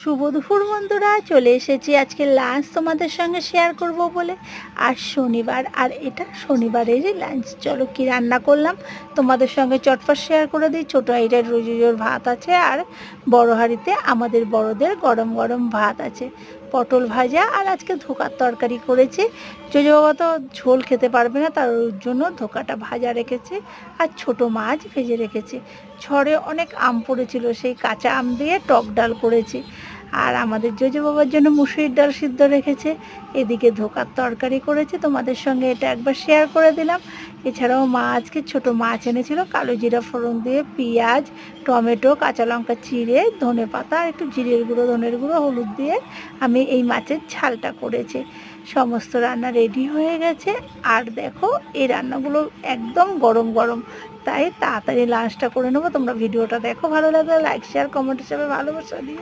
শুভ দুপুর বন্ধুরা, চলে এসেছি আজকে লাঞ্চ তোমাদের সঙ্গে শেয়ার করব বলে। আর শনিবার, আর এটা শনিবারেরই লাঞ্চ। চলো কি রান্না করলাম তোমাদের সঙ্গে চটপট শেয়ার করে দিই। ছোটো হাঁড়িটায় রোজোর ভাত আছে, আর বড় হাঁড়িতে আমাদের বড়দের গরম গরম ভাত আছে, পটল ভাজা, আর আজকে ধোকার তরকারি করেছি। জোজো বাবা তো ঝোল খেতে পারবে না, তার জন্য ধোকাটা ভাজা রেখেছি, আর ছোট মাছ ভেজে রেখেছি। ঝড়ে অনেক আম পড়েছিল, সেই কাঁচা আম দিয়ে টক ডাল করেছি। আর আমাদের জোজো বাবার জন্য মুসুরির ডাল সিদ্ধ রেখেছে। এদিকে ধোকার তরকারি করেছে, তোমাদের সঙ্গে এটা একবার শেয়ার করে দিলাম। এছাড়াও মা আজকে ছোটো মাছ এনেছিল, কালো জিরা ফোড়ন দিয়ে পেঁয়াজ, টমেটো, কাঁচা লঙ্কা চিড়ে, ধনে পাতা, একটু জিরের গুঁড়ো, ধনের গুঁড়ো, হলুদ দিয়ে আমি এই মাছের ঝালটা করেছি। সমস্ত রান্না রেডি হয়ে গেছে। আর দেখো, এই রান্নাগুলো একদম গরম গরম, তাই তাড়াতাড়ি লাঞ্চটা করে নেবো। তোমরা ভিডিওটা দেখো, ভালো লাগলে লাইক শেয়ার কমেন্ট হিসেবে ভালোবাসা দিও।